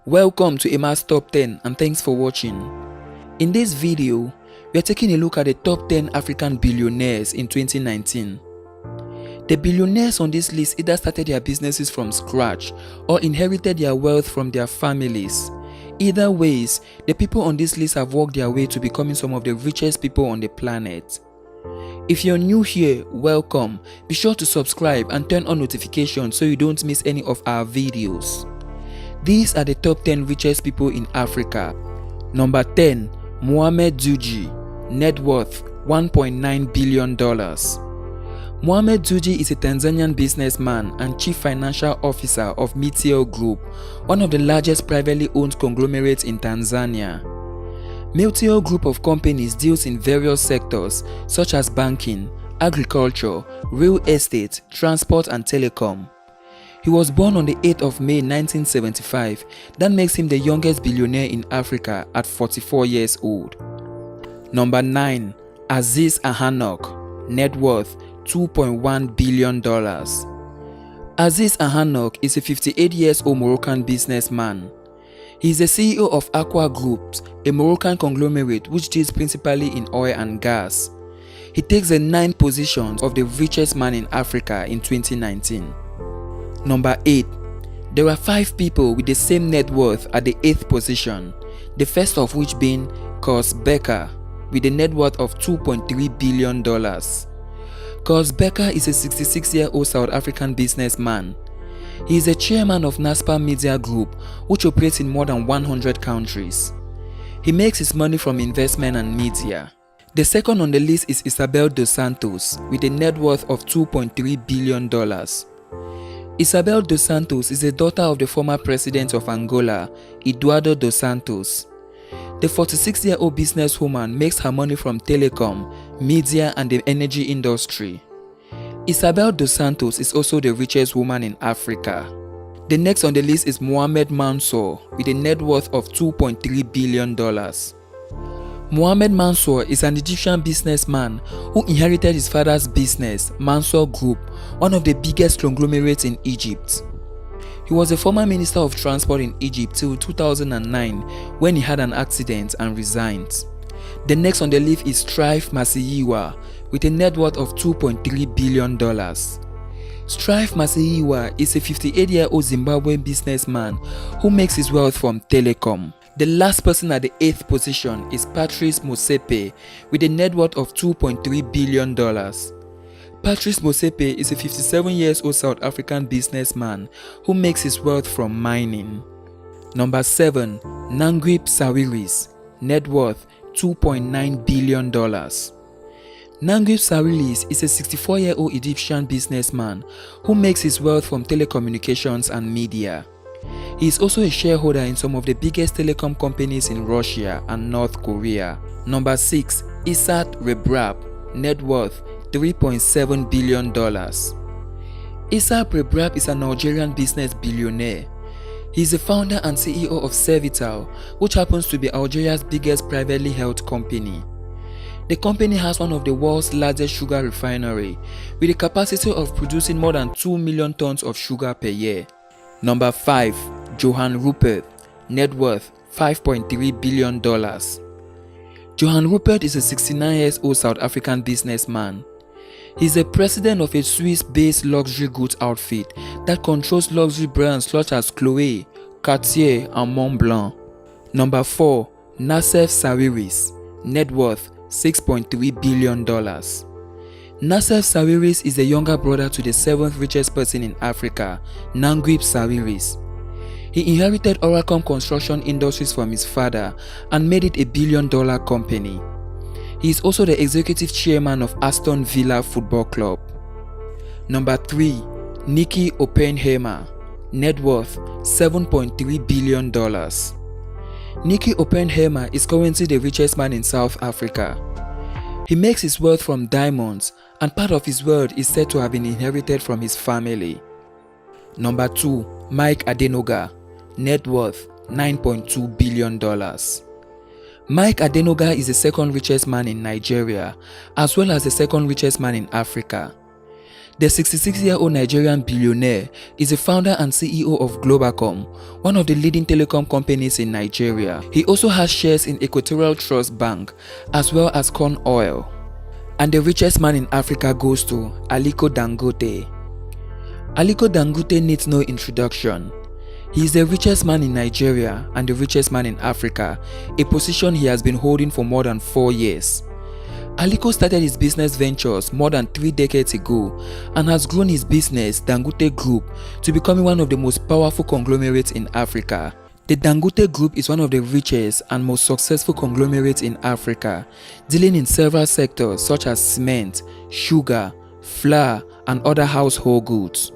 Welcome to Emma's Top 10 and thanks for watching. In this video, we are taking a look at the top 10 African billionaires in 2019. The billionaires on this list either started their businesses from scratch or inherited their wealth from their families. Either ways, the people on this list have worked their way to becoming some of the richest people on the planet. If you're new here, welcome. Be sure to subscribe and turn on notifications so you don't miss any of our videos. These are the top 10 richest people in Africa. Number 10. Mohamed Dewji, net worth $1.9 billion. Mohamed Dewji is a Tanzanian businessman and chief financial officer of Meteor Group, one of the largest privately owned conglomerates in Tanzania. Meteor Group of companies deals in various sectors such as banking, agriculture, real estate, transport and telecom. He was born on the 8th of May 1975. That makes him the youngest billionaire in Africa at 44 years old. Number 9. Aziz Ahanok, net worth $2.1 billion. Aziz Ahanok is a 58-year-old Moroccan businessman. He is the CEO of Aqua Groups, a Moroccan conglomerate which deals principally in oil and gas. He takes the 9th position of the richest man in Africa in 2019. Number 8. There are 5 people with the same net worth at the 8th position, the first of which being Kors Becker with a net worth of $2.3 billion. Kors Becker is a 66-year-old South African businessman. He is the chairman of Naspers Media Group, which operates in more than 100 countries. He makes his money from investment and media. The second on the list is Isabel dos Santos with a net worth of $2.3 billion. Isabel dos Santos is the daughter of the former president of Angola, Eduardo dos Santos. The 46-year-old businesswoman makes her money from telecom, media and the energy industry. Isabel dos Santos is also the richest woman in Africa. The next on the list is Mohamed Mansour with a net worth of $2.3 billion. Mohamed Mansour is an Egyptian businessman who inherited his father's business, Mansour Group, one of the biggest conglomerates in Egypt. He was a former minister of transport in Egypt till 2009 when he had an accident and resigned. The next on the list is Strive Masiyiwa with a net worth of $2.3 billion. Strive Masiyiwa is a 58-year-old Zimbabwean businessman who makes his wealth from telecom. The last person at the 8th position is Patrice Motsepe with a net worth of $2.3 billion. Patrice Motsepe is a 57-year-old South African businessman who makes his wealth from mining. Number 7. Nanguib Sawiris, net worth $2.9 billion. Nanguib Sawiris is a 64-year-old Egyptian businessman who makes his wealth from telecommunications and media. He is also a shareholder in some of the biggest telecom companies in Russia and North Korea. Number 6. Isat Rebrab, net worth $3.7 billion. Isat Rebrab is an Algerian business billionaire. He is the founder and CEO of Servital, which happens to be Algeria's biggest privately held company. The company has one of the world's largest sugar refinery, with a capacity of producing more than 2 million tons of sugar per year. Number 5. Johan Rupert, net worth $5.3 billion. Johan Rupert is a 69-year-old South African businessman. He is the president of a Swiss-based luxury goods outfit that controls luxury brands such as Chloé, Cartier and Montblanc. Number 4. Nassef Sawiris, net worth $6.3 billion. Nassef Sawiris is the younger brother to the 7th richest person in Africa, Nanguib Sawiris. He inherited Oracom Construction Industries from his father and made it a billion-dollar company. He is also the executive chairman of Aston Villa Football Club. Number 3. Nicky Oppenheimer, net worth $7.3 billion. Nicky Oppenheimer is currently the richest man in South Africa. He makes his wealth from diamonds, and part of his wealth is said to have been inherited from his family. Number 2. Mike Adenoga, net worth $9.2 billion. Mike Adenoga is the second richest man in Nigeria, as well as the second richest man in Africa. The 66-year-old Nigerian billionaire is the founder and CEO of Globacom, one of the leading telecom companies in Nigeria. He also has shares in Equatorial Trust Bank as well as Corn Oil. And the richest man in Africa goes to Aliko Dangote. Aliko Dangote needs no introduction. He is the richest man in Nigeria and the richest man in Africa, a position he has been holding for more than 4 years. Aliko started his business ventures more than 3 decades ago and has grown his business, Dangote Group, to becoming one of the most powerful conglomerates in Africa. The Dangote Group is one of the richest and most successful conglomerates in Africa, dealing in several sectors such as cement, sugar, flour, and other household goods.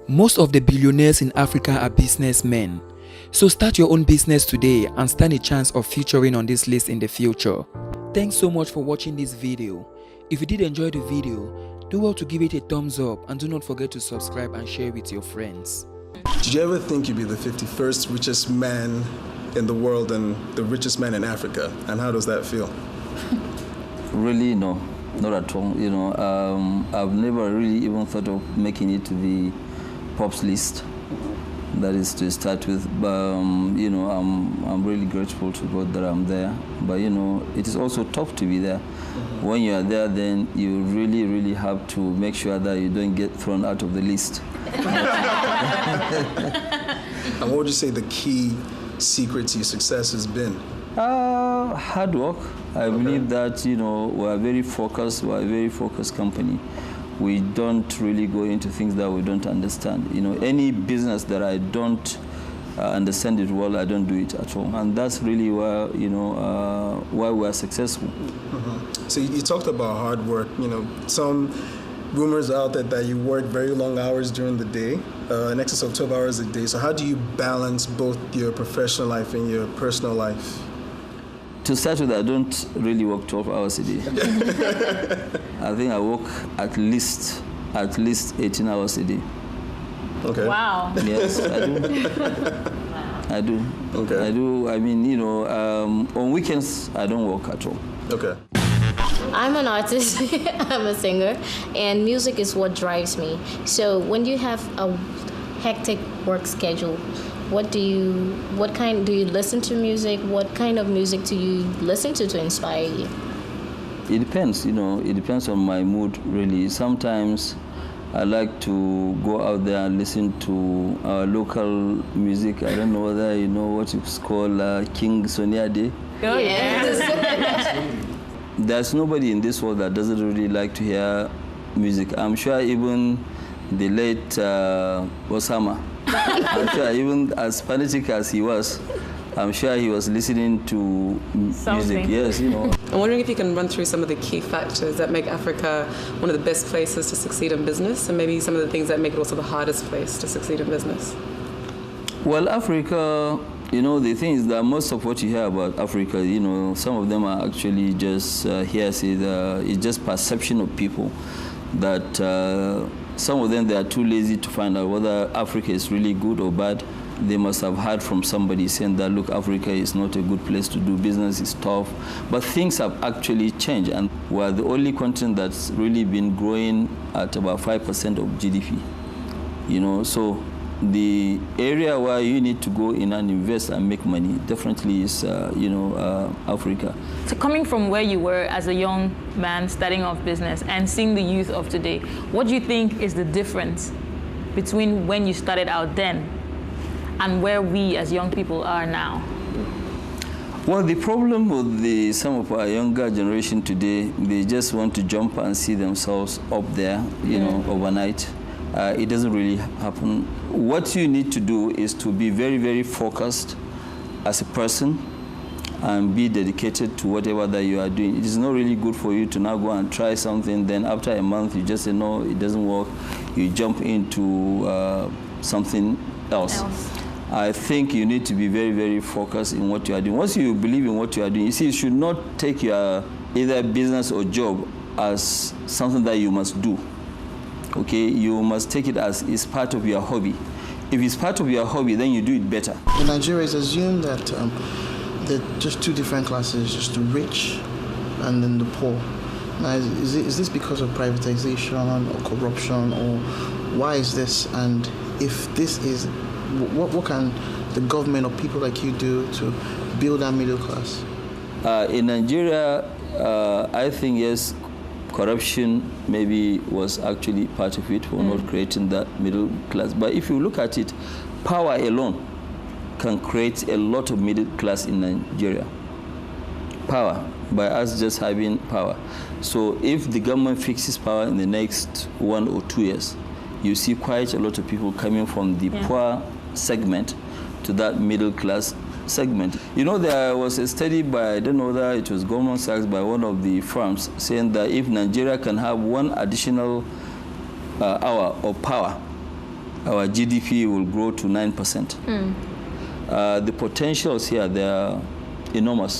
Most of the billionaires in Africa are businessmen. So start your own business today and stand a chance of featuring on this list in the future. Thanks so much for watching this video. If you did enjoy the video, do well to give it a thumbs up and do not forget to subscribe and share with your friends. Did you ever think you'd be the 51st richest man in the world and the richest man in Africa? And how does that feel? Really, no, not at all. You know, I've never really even thought of making it to the Pops list. That is to start with, but you know, I'm really grateful to God that I'm there. But you know, it is also tough to be there. When you are there, then you really have to make sure that you don't get thrown out of the list. And what would you say the key secret to your success has been? Hard work. I believe that, you know, we're a very focused company. We don't really go into things that we don't understand. You know, any business that I don't understand it well, I don't do it at all. And that's really why, you know, why we're successful. So you talked about hard work. You know, some rumors out there that you work very long hours during the day, in excess of 12 hours a day. So how do you balance both your professional life and your personal life? To start with, I don't really work 12 hours a day. I think I work at least 18 hours a day. Okay. Wow. Yes, I do. I do. Okay. I do. I mean, you know, on weekends, I don't work at all. Okay. I'm an artist, I'm a singer, and music is what drives me. So when you have a hectic work schedule, what do you listen to music? What kind of music do you listen to inspire you? It depends, you know, it depends on my mood, really. Sometimes I like to go out there and listen to local music. I don't know whether you know what it's called, King Soniade. Oh, yes. There's nobody in this world that doesn't really like to hear music. I'm sure even the late Osama, I'm sure even as fanatic as he was, I'm sure he was listening to music. Yes, you know. I'm wondering if you can run through some of the key factors that make Africa one of the best places to succeed in business, and maybe some of the things that make it also the hardest place to succeed in business. Well, Africa, you know, the thing is that most of what you hear about Africa, you know, some of them are actually just hearsay. It's just perception of people that some of them, they are too lazy to find out whether Africa is really good or bad. They must have heard from somebody saying that, look, Africa is not a good place to do business, it's tough. But things have actually changed, and we're the only continent that's really been growing at about 5% of GDP. You know, so the area where you need to go in and invest and make money definitely is, you know, Africa. So coming from where you were as a young man starting off business and seeing the youth of today, what do you think is the difference between when you started out then and where we as young people are now? Well, the problem with some of our younger generation today, they just want to jump and see themselves up there, you know, overnight. It doesn't really happen. What you need to do is to be very focused as a person and be dedicated to whatever that you are doing. It is not really good for you to now go and try something, then after a month you just say, no, it doesn't work. You jump into something else. I think you need to be very focused in what you are doing. Once you believe in what you are doing, you see, you should not take your either business or job as something that you must do. Okay, you must take it as it's part of your hobby. If it's part of your hobby, then you do it better. In Nigeria, it's assumed that there are just two different classes, just the rich and then the poor. Now, is this because of privatization or corruption, or why is this? And if this is, what can the government or people like you do to build that middle class? In Nigeria, I think, yes, corruption maybe was actually part of it for not creating that middle class. But if you look at it, power alone can create a lot of middle class in Nigeria. Power, by us just having power. So if the government fixes power in the next 1 or 2 years, you see quite a lot of people coming from the poor segment to that middle class segment. You know, there was a study by, I don't know whether it was Goldman Sachs, by one of the firms, saying that if Nigeria can have 1 additional hour of power, our GDP will grow to 9%. The potentials here, they are enormous.